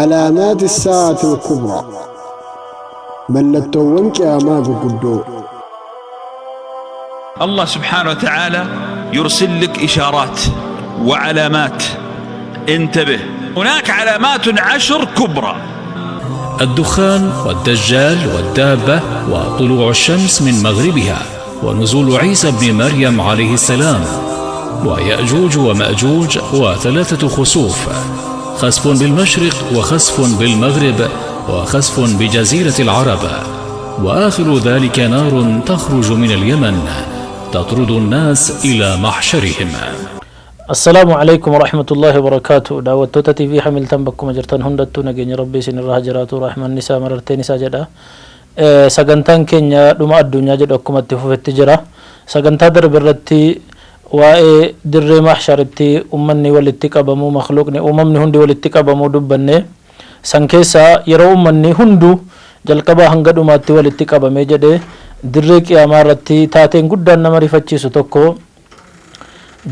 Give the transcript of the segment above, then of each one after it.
علامات الساعة الكبرى ملتون قياما بقدو. الله سبحانه وتعالى يرسل لك إشارات وعلامات، انتبه، هناك علامات 10 كبرى: الدخان والدجال والدابة وطلوع الشمس من مغربها ونزول عيسى بن مريم عليه السلام ويأجوج ومأجوج وثلاثة خسوف، خسف بالمشرق وخسف بالمغرب وخسف بجزيرة العرب، وآخر ذلك نار تخرج من اليمن تطرد الناس إلى محشرهم. السلام عليكم ورحمة الله وبركاته. دعوتوتا تي في حملتن بكم جرتن هندتو نجين ربي سن الرهجراتو رحمن نساء مررتين نساء جدا سغنتان كينيا دوما الدنيا جد أكما تفوفت جرا سغنتا در برتي واي در محشرتي أمني والاتقابمو مخلوقني أممني هندي والاتقابمو دبني سنكيسا يرو أمني هندو جلقبا هنگدو ماتي والاتقابمي جده در قياما رتي تاتين قدان نمري فتشيسو توكو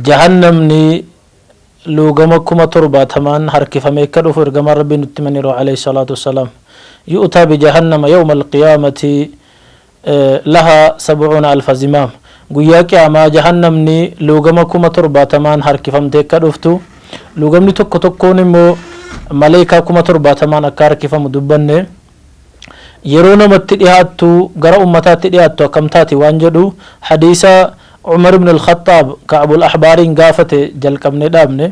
جهنمني لوغما كما ترباتمان حركفمي كدو فرغما ربي نتمنيرو عليه الصلاة والسلام يؤتى بجهنم يوم القيامة لها 70,000 زمام. قويا قياما جهنمني لوغما كما ترباتمان حركفمتي كدوفتو لوغمني توكو توكوني مو ملائكة كما ترباتمان أكا حركفم دبني يرونا متدئاتو غرا أمتا تدئاتو كمتاتي وانجدو حديثا عمر بن الخطاب كعب الأحبار قافته جلقمني دامني.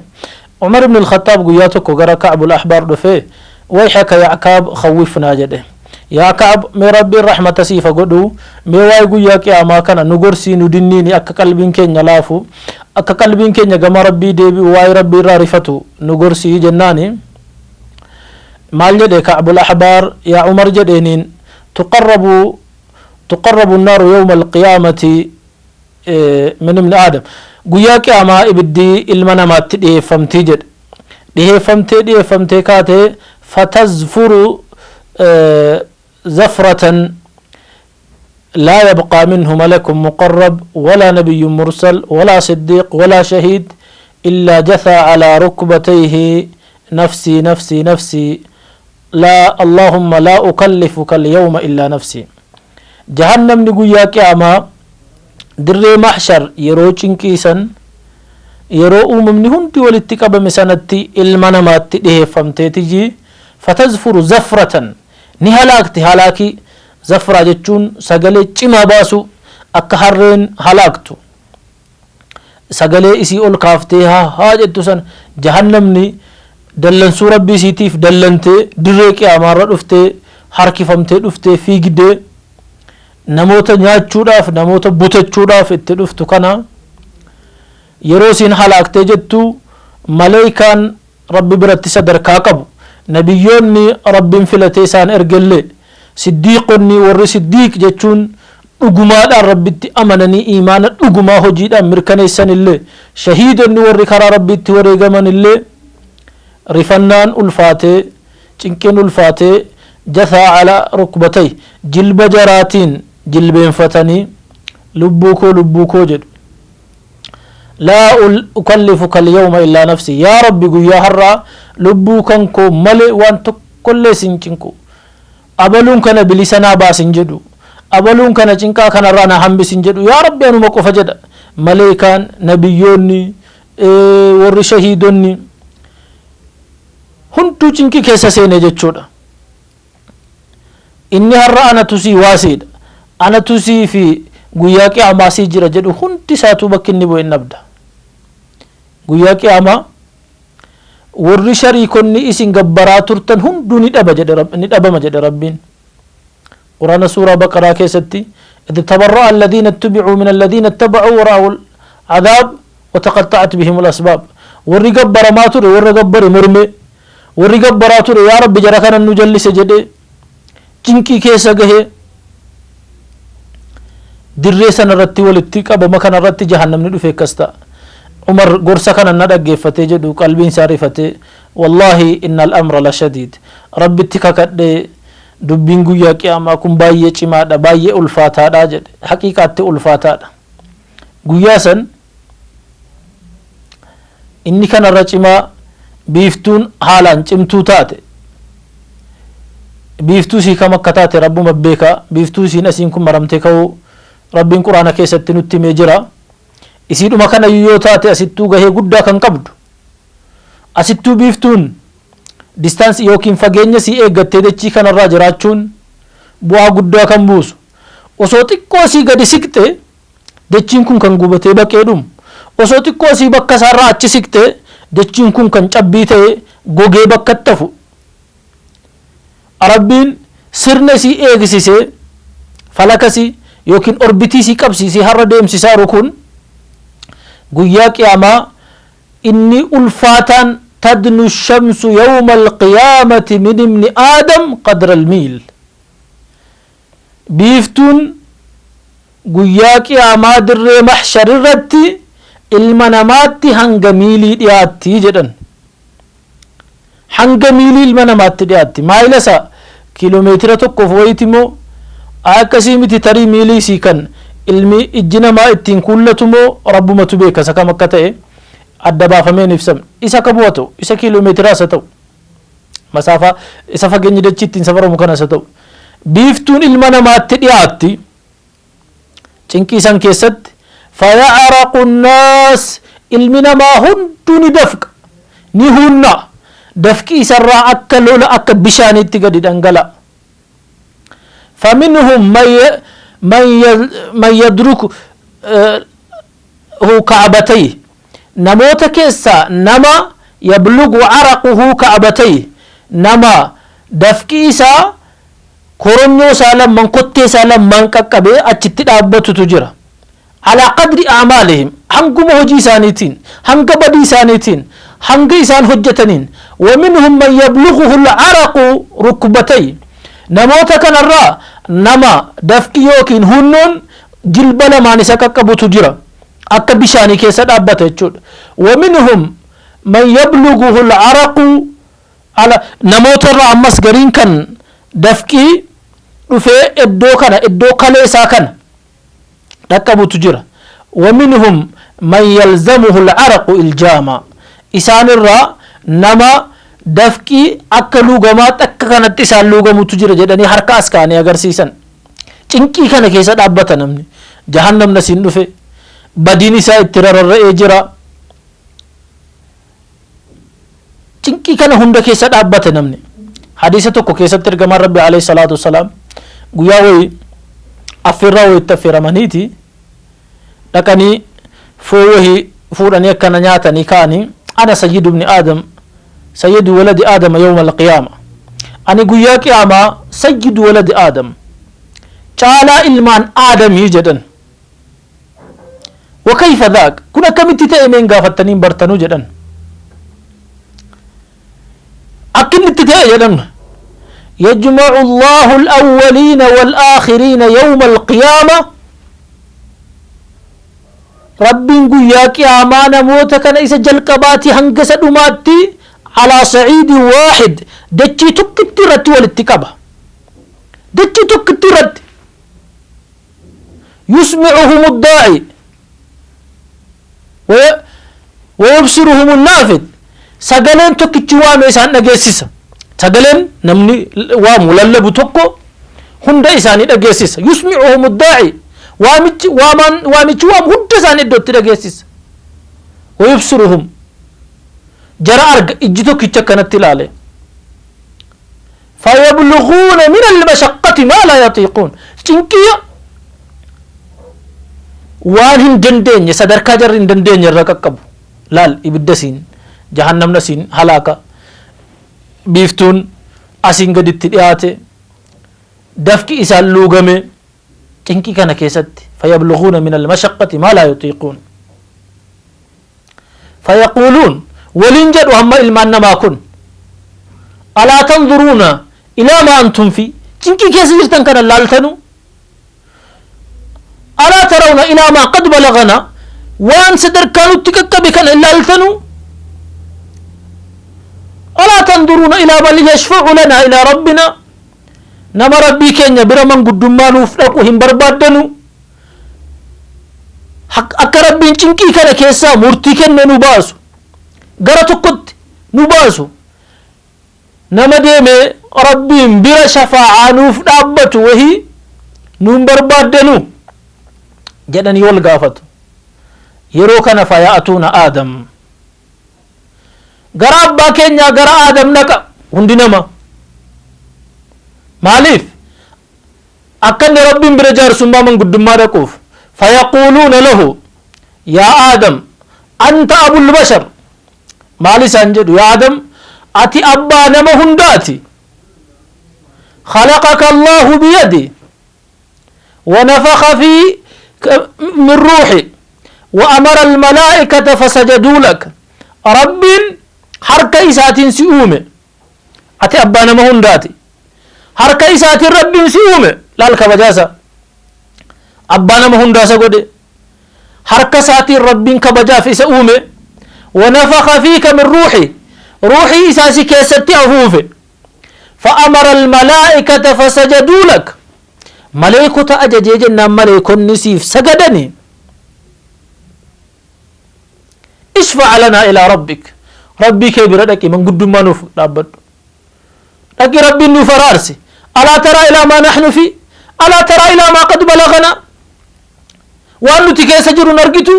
عمر بن الخطاب قياتك وقرأ كعب الأحبار دفه ويحك يا عكاب خوفنا جده يا كعب مي ربي الرحمة سيفا قدو مي واي قياك يا ما كان نقرسي ندنيني أكا قلبين كين يلافو أكا قلبين كين يقام ربي ديبي واي ربي رارفتو نقرسي جناني مال جده كعب الأحبار يا عمر جدينين تقرب النار يوم القيامة من ابن آدم. قياك أما إبدي المنامات ديفمتي جد ديفمتي كاتي فتزفر زفرة لا يبقى منه ملك مقرب ولا نبي مرسل ولا صديق ولا شهيد إلا جثى على ركبتيه نفسي نفسي نفسي لا اللهم لا أكلفك اليوم إلا نفسي. جهنم نقياك أما dirree mahshar yeroo cinqiisan yeroo uumamni hundi walitti qabame sanatti ilma namaatti dhiheeffamteetiji fatazfuru zafratan ni halaakti. halaaki zafra jechuun sagalee cimaa baasu akka harreen halaaktu sagalee isii ol kaaftee haa jettu san jahannamni dallansuu rabbii isiitiif dallantee dirree qiyaamaarra dhuftee harkifamtee dhuftee fiigdee namoota nyaachuudhaaf namoota butachuudhaaf itti dhuftu kana yeroo siin halaaktee jettu malaayikaan rabbi biratti sadarkaa qabu nabiyyoonni rabbiin filatee isaan ergellee siddiiqonni warri siddiiq jechuun dhugumaadhaan rabbitti amananii imaana dhugumaa hojiidhaan mirkaneessan illee shahiidonni warri karaa rabbiitti wareegaman illee rifannaan ulfaatee cinqeen ulfaatee jathaa ala rukbatay jilba jaraatiin jilbeenfatanii lubbuu koo jedhu laa ukallifuka alyawma illaa nafsi yaa rabbi guyyaa har'aa lubbuu kan koo malee waan tokkollee sin cinqu abaluun kana bilisanaa baasin jedhu abaluun kana cinqaa kanarraa na hambisin jedhu yaa rabbi anuma qofa jedha malaayikaan nabiyyoonni warri shahiidonni hunduu cinqii keessa seene jechuudha. inni har'a anatu sii waaseedha anatu sii fi guyyaa qiyaamaa sii jira jedhu hundi isaatu bakki inni bu'e nabda. guyyaa qiyaamaa warri shariikonni isin gabbaraa turtan hunduu ni dhabama jedhe rabbiin quraana suuraa baqaraa keessatti إذ تبرأ الذين اتبعوا من الذين اتبعوا ورأوا العذاب وتقطعت بهم الأسباب. warri gabbara maa ture warra gabbare morme warri gabbaraa ture yaa rabbi jara kana nu jallise jedhe cinqii keessa gahe dirree sanarratti walitti qabama kanarratti jahannamni dhufe akkas ta'a. Umar gorsa kana na dhaggeeffatee jedhu qalbiin isaa rifatee wallahi innal amra la shadiid rabbitti kakadhee dubbiin guyyaa qiyaamaa kun baay'ee cimaadha baay'ee ulfaataadha jedhe. Haqiiqaatti ulfaataadha guyyaa san inni kanarra cimaa biiftuun haalaan cimtuu taate biiftuu kama akka taate rabbuma beeka. biiftuu isiin asiin kun maramtee ka'uu rabbiin quraana keessatti nutti himee jira. isiidhuma kana yoo taate asittuu gahee guddaa kan qabdu. asittuu biiftuun distaansii yookiin fageenya sii eeggattee dachii kanarraa jiraachuun bu'aa guddaa kan buusu. osoo xiqqoo sii gadi siqxe dachiin kun kan gubatee baqee dhumu. osoo xiqqoo sii bakka isaarraa achi siqxe dachiin kun kan cabbii ta'e gogee bakka tafu. rabbiin sirna sii eegsisee falakasii yookiin orbitii sii qabsiisee har'a deemsisaa jiru kun guyyaa qiyaamaa inni ulfaataan تدنو الشمس يوم القيامة من ابن آدم قدر الميل. بيفتون قياك يا مادر محشر الرتي المنامات هنغميلي دياتي جدا. هنغميلي المنامات دياتي ما إلسا كيلومتر تقف ويتمو آكسي متي تري ميلي سيكن ilmi ijjina maa ittiin kullatumoo rabbumatu beeka isa kam akka ta'e adda baafameen ibsame. isa qabu haa ta'u isa kiiloomeetiraa isa ta'u masaafaa isa fageenyi dachii ittiin safaramu kana isa ta'u biiftuun ilma namaatti dhiyaatti cinqii san keessatti faya'araqu nnaas ilmi namaa hunduu ni dafqa ni hunna dafqi isarraa akka lola akka bishaaniitti gadi dhangala'a. فمنهم من يدرك هو كعبتيه نموت كيسا نما يبلغ عرقه كعبتيه نما دفكيسا كورنيو سالم من قطي سالم من ككبه أجت أبتو تجرا على قدر أعمالهم هنقم هجي سانيتين هنق بدي سانيتين هنق إسان هجتنين ومنهم من يبلغه العرق ركبتيه نموت كان الرا نما دفكي يوكين هنون جلب لما نسكك بتجرا akka bishaanii keessa dhaabbata jechuudha. ومنهم من يبلغه العرق على namoota irraa ammas gariin kan dafqii dhufee iddoo kana iddoo kaleessaa kana dhaqqabutu jira. ومنهم من يلزمه العرق الجاما isaan irraa nama dafqii akka luugamaatti akka kanatti isaan luugamutu jira jedhanii harka as kaanii agarsiisan. cinqii kana keessa dhaabbata namni jahannamna siin dhufe badiin isaa itti rarra'ee jira. cinqii kana hunda keessa dhaabbata namni. hadiisa tokko keessatti ergamaan rabbi alayhi salaatu wassalaam guyyaa wayii affeerraa wayitti affeeramaniiti dhaqanii foon wahii fuudhanii akkana nyaatanii ka'anii ana sayyidu ibni aadam sayyidu waladi aadama yawma alqiyaama ani guyyaa qiyaamaa sayyidu waladi aadam caalaa ilmaan aadamii jedhan. وكيف ذاك كنا كمتي تأمين قافتنين برتنو جدن أكن التتاء جدن يجمع الله الأولين والآخرين يوم القيامة رب قياك آمان موتك نيس جلقباتي هنقس أماتي على صعيد واحد دجي تكترت والاتكابة دجي تكترت يسمعهم الداعي ويبصرهم النافذ سجلن تكتي وام إسان نجسسا سجلن نمني وام وللب تكو هند إسان نجسسا يسمعهم الداعي وامج وام هند إسان الدوت نجسسا ويبصرهم جرى أرج إجتو كتشا كانت تلالي فيبلغون من المشقة ما لا يطيقون تنكيا waan hin dandeenye sadarkaa jarri hin dandeenye irra qaqqabu laal ibiddasiin jahannamnasiin halaaka biiftuun asiin gaditti dhiyaate dafqi isaan luugame cinqii kana keessatti fayablughuuna min almashaqqati maa laa yutiiquun fayaquuluun waliin jedhu hamma ilmaan namaa kun alaa tanzuruuna ilaa maa antum fi cinqii keessa jirtan kana laaltanu ألا ترون إلى ما قد بلغنا وان صدر كانوا تككبك إلا التنو ألا تنظرون إلى من يشفع لنا إلى ربنا نما ربي كينيا برمان قدمان وفلقهم بربادنو أكا ربي چنكي كان كيسا مرتي كن نباسو غرتو قد نباسو nama deeme rabbiin bira shafaa'aa nuuf dhaabbatu wahii nuun barbaaddanu jedhanii wal gaafatu. yeroo kana fayaatuuna aadam gara abbaa keenyaa gara aadam naqa hundi nama. maaliif akka inni rabbiin bira jaarsummaa manguddummaa dhaquuf. fayaquuluuna lahu yaa aadam anta abul bashar. maal isaan jedhu yaa aadam ati abbaa nama hundaati. خلقك الله بيده ونفخ في من روحي وأمر الملائكة فسجدوا لك. رب حركة إسات سيومه أتي أبانا مهون داتي حركة إسات رب سيومه لا الكبجاسة أبانا مهون داسة قد حركة ساتي رب كبجا في سيومه ونفخ فيك من روحي روحي إساسي كيستي أفوفه فأمر الملائكة فسجدوا لك. ملائكة أجججنا ملائكة نسيف سجدني. اشفع لنا إلى ربك. ربي كبير لك من قد ما نف لابد لك ربي نفرارسي. ألا ترى إلى ما نحن فيه ألا ترى إلى ما قد بلغنا وأن تكي سجر نرقتو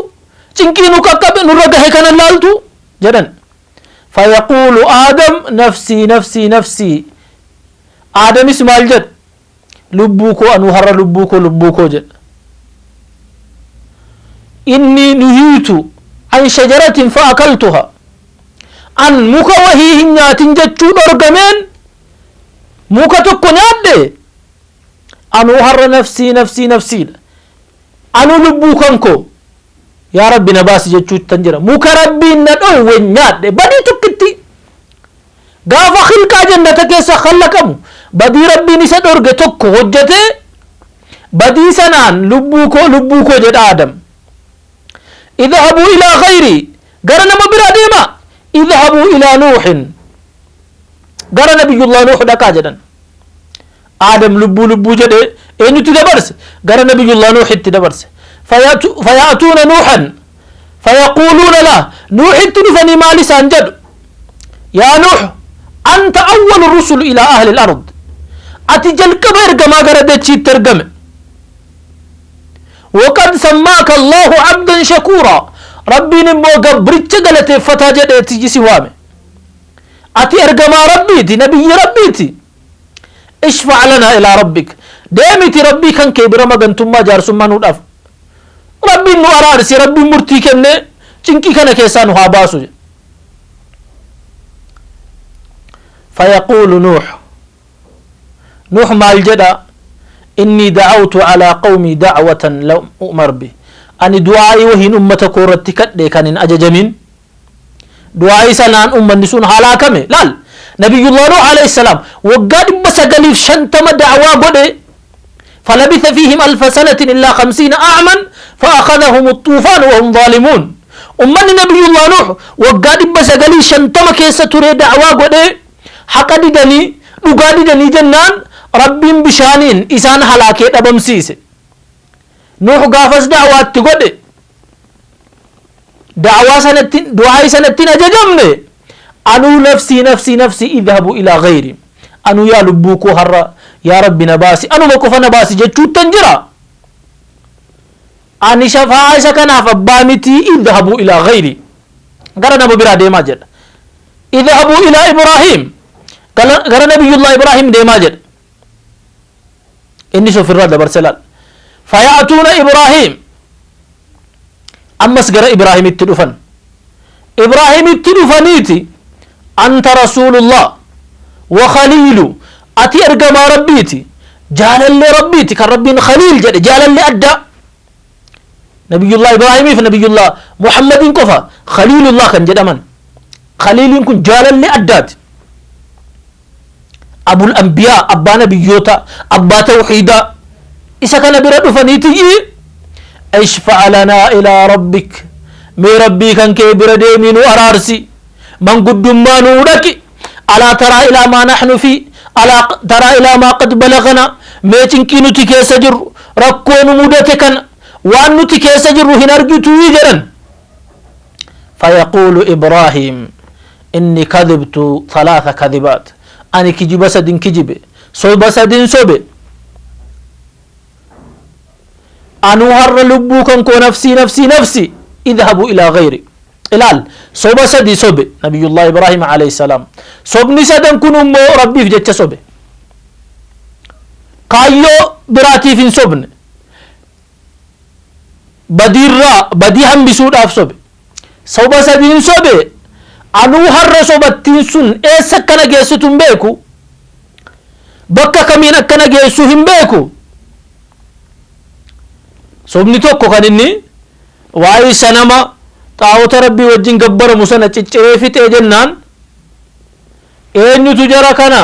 تنكينو كقب نرقه كان اللالتو جدا. فيقول آدم نفسي نفسي نفسي. آدم اسمع الجد لبوكو أنو هر لبوكو جد. إني نهيت عن شجرة فأكلتها أن موكا وهي هنيات جتشو درقمين موكا تكو نادي أنو هر نفسي نفسي نفسي أنو لبوكنكو يا ربي نباسي جتشو تنجرة موكا ربي ندو ونياد بدي تكتي غافا خلقا جنة كيسا خلقمو بدي ربي نسد أرغي تكو هجته بدي سنان لبوكو جد آدم. اذهبوا إلى غيري قرن مبرا ديما اذهبوا إلى نوح قرن نبي الله نوح دكا جدا. آدم لبو جد اينو تدبرس قرن نبي الله نوح تدبرس. فيأتون نوحا فيقولون له نوح تنفني مالي سانجد يا نوح أنت أول الرسل إلى أهل الأرض. أتجل كبير كما قردت شي ترجم وقد سماك الله عبدا شكورا. ربي نمو قبرت قلت فتاجد تجي سوامي أتي أرجما ربيتي نبي ربيتي اشفع لنا إلى ربك. ديمتي ربي كان كبير ما قنتم ما جار ثم نودف ربي نو أرارسي ربي مرتي كنه چنكي كان كيسانو هاباسو. فيقول نوح ما الجدا إني دعوت على قومي دعوة لم أؤمر به. أني دعائي وهين أمة كورتك كان أججمين دعائي سنان أمة نسون هلاكمه لال نبي الله نوح عليه السلام وقاد بس قليل شنتم دعوة بده فلبث فيهم 1000 سنة إلا 50 عاما فأخذهم الطوفان وهم ظالمون. أمة نبي الله نوح وقاد بس قليل شنتم كيسة تري دعوة بده حق ددني دغادي دني جنان ربين بشانين إسان هلاكي دبمسيس. نوح غافس دعوات تغدي دعوة سنتين دعاء سنتين أججمني أنو نفسي نفسي نفسي اذهبوا إلى غيري. أنو يا لبوكو هرّا يا ربي نباسي أنو مكوفا نباسي جتشو تنجرا أني شفاعة سكنا فبامتي اذهبوا إلى غيري. قرنا ببرا ديما جد اذهبوا إلى إبراهيم قال نبي الله إبراهيم ديما جد إني شوف الرد برسلال. فيأتون إبراهيم أمس قرأ إبراهيم التلفن إبراهيم التلفنيتي أنت رسول الله وخليل أتي أرقم ربيتي جال اللي ربيتي كالربين خليل جد جال اللي أدى نبي الله إبراهيم فنبي الله محمد كفا خليل الله كان جد من خليل كن جال اللي أدات أبو الأنبياء أبا نبيوتا أبا توحيدا إذا كان برد فنيتي اشفع لنا إلى ربك مي ربي كان كبير ديمين وأرارسي من قد ما نورك ألا ترى إلى ما نحن فيه ألا ترى إلى ما قد بلغنا مي تنكينو تكي سجر ركون مودتك وأنو تكي سجر هنرجتو يجرا. فيقول إبراهيم إني كذبت 3 كذبات ani kijiba sadin kijibe soba sadin sobe anu harra lubbu kan ko nafsi idhabu ila ghairi ilal soba sadi sobe nabiyullah ibrahim alayhi salam sobni sadan kunum mo rabbi jecha sobe kayo birati fin sobne badi hambisuudhaaf sobe soba sadin sobe anu harra sobattiin sun eessa akkana geessitu hin beeku bakka kamiin akkana geessu hin beeku sobni tokko kan inni waa'ee sanama xaawota rabbii wajjin gabbaramu sana cicciree fixee jennaan eenyutu jara kana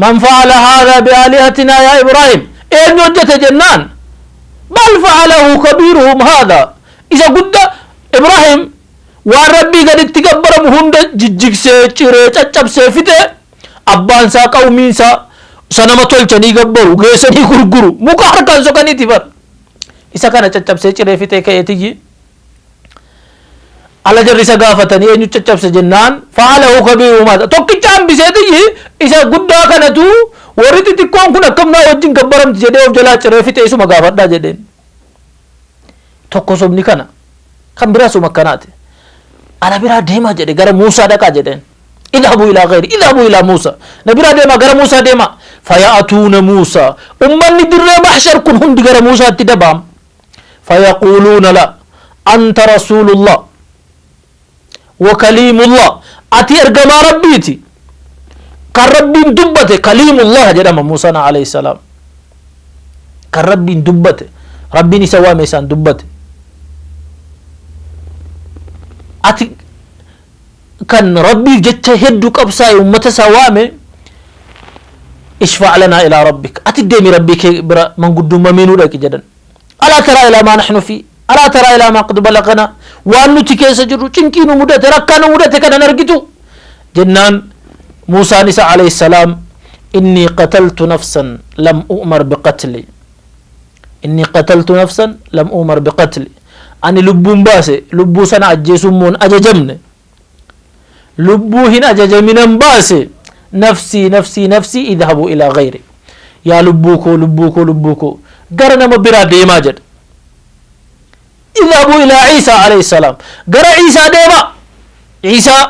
man fa'ala haadha biaalihatinaa yaa ibraahim eenyu hojjete jennaan bal fa'alahu kabiiruhum haadha isa gudda ibraahim waan rabbii gaditti gabbaramu hunda jijjigsee ciree caccabsee fite abbaan isaa qawmiin isaa sanama tolchanii gabbaru geessanii gurguru muka harkaan soqaniiti bar isa kana caccabsee ciree fite ka'eetiyyi ala jarri isa gaafatanii eenyu caccabse jennaan fa'alahu kabiiruhum haadha tokkicha hambiseetiyyi isa guddaa kanatu warri xixiqqoon kun akkamnaa wajjin gabbaramti jedhee of jalaa ciree fite isuma gaafadhaa jedheen tokko sobni kana kan biraa suma akkanaati ana biraa deemaa jedhe gara Muusaa dhaqaa jedheen idhabu ilaa ghairi idhabu ilaa Muusaa na biraa deemaa gara Muusaa deemaa faya'atuuna Muusaa ummanni dirree mahshar kun hundi gara Muusaatti dabaam fayaquuluuna la anta rasuulullah wa kaliimullah ati ergamaa rabbiiti kan rabbiin dubbate kaliimullah jedhama Muusaan alayhi salaam kan rabbiin dubbate rabbiin isa waame isaan dubbate ati kan rabbiif jecha hedduu qabsaa'e ummata isaa waame ishfa' lanaa ilaa rabbik ati deemi rabbii kee bira manguddummaa nuu dhaqi jedhan alaa taraa ilaa maa naxnu fi alaa taraa ilaa maa qad balaqanaa waan nuti keessa jirru cinqii nu mudate rakkaa nu mudate kanan argitu jennaan Muusaan isa alayhi salaam inni qataltu nafsan lam u'mar biqatli inni qataltu nafsan lam u'mar biqatli ani lubbuun baase lubbuu sana ajjeesummoon ajajamne lubbuu hin ajajaminan baase nafsii idhabu ilaa ghairi yaa lubbuu koo gara nama biraa deemaa jedha idhabu ilaa Ciisaa alayhi salaam gara Ciisaa deema Ciisaa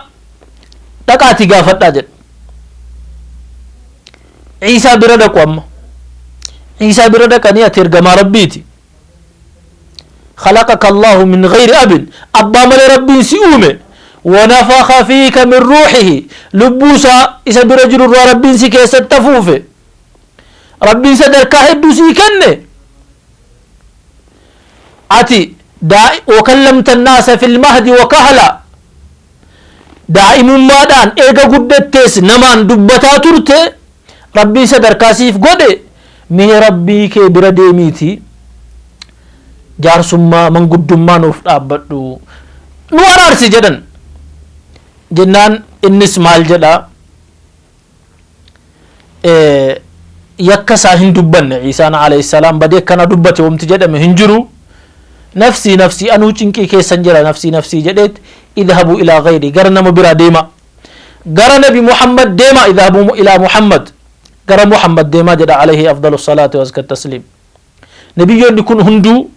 dhaqaati gaafadhaa jedha Ciisaa bira dhaqu amma Ciisaa bira dhaqanii ati ergamaa rabbiiti خلقك الله من غير أب أبا مل ربي سيومه ونفخ فيك من روحه لبوسا إذا برجل ربي سكيس التفوفه ربي سدر كهد سيكنه أتي وكلمت الناس في المهد وكهلا دائم ما دان إيجا قدتس نمان دبتا ترته ربي سدر كاسيف قده من ربي كي برديميتي jaarsummaa manguddummaa nuuf dhaabbadhu nu araarsi jedhan jennaan innis maal jedha yakka isaa hin dubbanne Ciisaan alayhi salaam badee akkana dubbate wamti jedhame hin jiru nafsii anuu cinqii keessan jira nafsii jedheet idhabu ilaa ghairi gara nama biraa deema gara nabi Muhammad deema idhabu ilaa Muhammad gara Muhammad deema jedha alayhi afdalu salaatu wa azka tasliim nabiyyoonni kun hunduu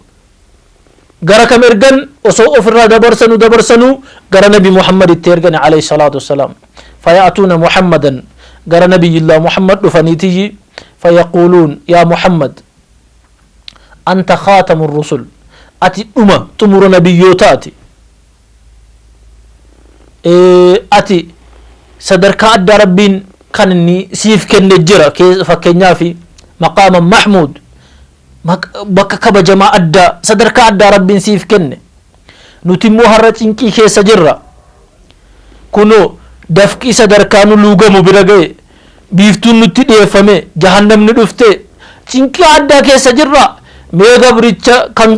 gara kam ergan osoo ofirraa dabarsanu gara nabi Muhammad itti ergan alayhi salaatu wassalaam faya'atuuna Muhammadan gara nabiyillah Muhammad dhufaniitiyyi fayaquuluun yaa Muhammad anta khaatamu rusul ati dhuma xumura nabiyyootaati ati sadarkaa addaa rabbiin kan inni siif kenne jira fakkeenyaafi maqaama mahmuud bakka kabajamaa addaa sadarkaa addaa rabbiin siif kenne nuti immoo har'a cinqii keessa jirra kunoo dafqii sadarkaa nu luugamu bira ga'e biiftuun nutti dhiyeeffame jahannamni dhufte cinqii addaa keessa jirra mee gabricha kan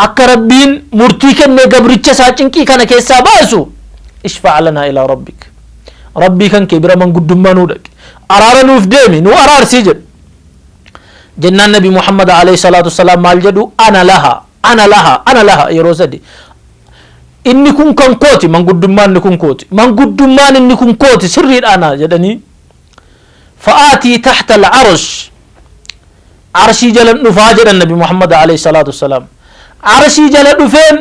akka rabbiin murtii kenne gabricha isaa cinqii kana keessaa baasu ishfa' lanaa ilaa rabbik rabbii kan kee bira manguddummaa nuu dhaqi araara nuuf deemi nu araarsii jedhu jennaan nabi Muhammad alayhi salaatu wassalaam maal jedhu ana laha yeroo sadi inni kun kan kooti manguddumaan inni kun kooti manguddumaan inni kun kooti sirriidhaana jedhanii fa'aatii taxta alcarsh arshii jala dhufaa jedhan nabi muhammad alayhi salaatu wassalaam arshii jala dhufeen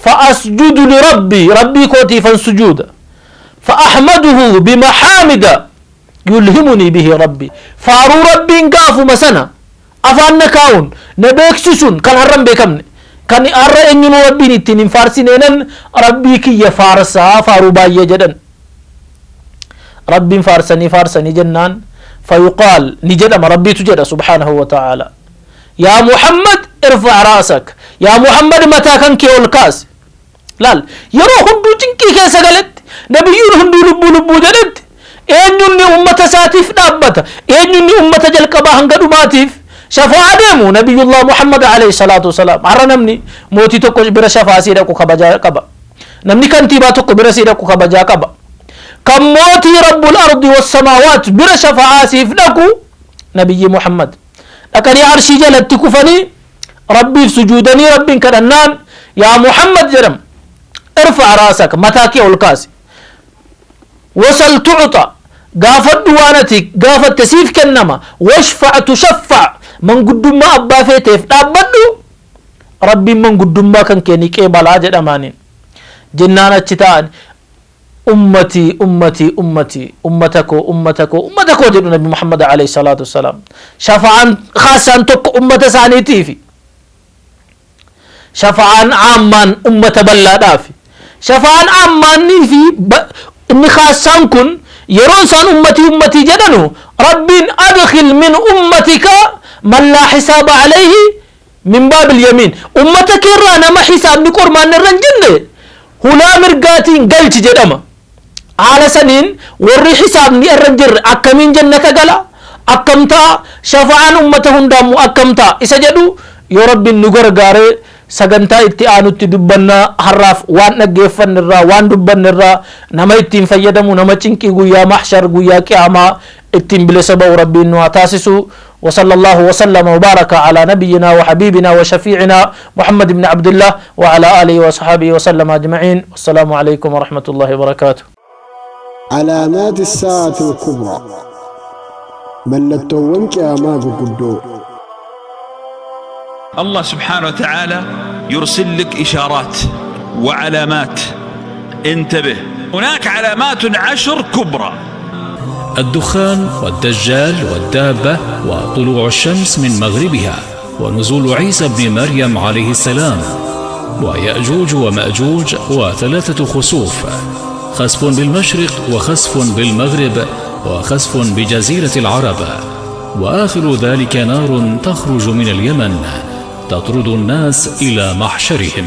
فأسجد لربي ربي كوتي فانسجود فأحمده بمحامد يلهمني به ربي فارو ربي انقاف مسنا أفان كاون نبيكسسون كان هرم بكمني كان أرى أن ربي نتنين فارسينين ربي كي يفارسا فارو باي جدن ربي فارسني جنان فيقال نجدم ربي تجد سبحانه وتعالى يا محمد ارفع رأسك يا محمد متى كان كي الكاس لال يرو هندو جنكي كيسا قالت نبيون هندو لبو جلد eenyunni ummata isaatiif dhaabbata eenyunni ummata jalqabaa hanga dhumaatiif shafaa deemu nabiyullah muhammad alayhi salatu wasalam har'a namni mootii tokko bira shafaa sii dhaqu kabajaa qaba namni kantiibaa tokko bira sii dhaqu kabajaa qaba kan mootii rabbul ardi wassamawaat bira shafaa siif dhaqu nabiyyi muhammad dhaqanii arshii jalatti kufanii rabbiif sujuudanii rabbiin kadhannaan yaa muhammad jedham irfa raasak mataa kee ol kaasi wasal tu'ta gaafadhu waanati gaafatte siif kennama washfa' tushaffa manguddummaa abbaa feeteef dhaabbadhu rabbiin manguddummaa kan kee ni qeebalaa jedhamaanin jennaan achi ta'an ummatako jedhu nabi muhammad alayhi salatu wassalam shafa'aan khaasaan tokko ummata isaaniitiifi shafa'aan aammaan ummata bal'aadhaafi shafa'aan aammaanii fi inni khaasaan kun يرون سان أمتي جدنو رب أدخل من أمتك من لا حساب عليه من باب اليمين أمتك الرانا ما حساب نكور ما نرنجن هنا مرقاتين قلت جدما على سنين وري حساب نرنجر أكمين جنة قلا أكمتا شفعان أمتهم دامو أكمتا إسجدو يا رب النقر قاري sagantaa itti aanutti dubbannaa har'aaf waan dhaggeeffanne irraa waan dubbanne irraa nama ittiin fayyadamu nama cinqii guyyaa mahshar guyyaa qiyaamaa ittiin bilisa ba'u rabbiin nu haa taasisu وصلى الله وسلم وبارك على نبينا وحبيبنا وشفيعنا محمد بن عبد الله وعلى آله وصحبه وسلم أجمعين والسلام عليكم ورحمة الله وبركاته. علامات الساعة الكبرى ملتون كاما قدو الله سبحانه وتعالى يرسل لك إشارات وعلامات انتبه هناك علامات 10 كبرى الدخان والدجال والدابة وطلوع الشمس من مغربها ونزول عيسى بن مريم عليه السلام ويأجوج ومأجوج وثلاثة خسوف خسف بالمشرق وخسف بالمغرب وخسف بجزيرة العرب وآخر ذلك نار تخرج من اليمن تطرد الناس إلى محشرهم.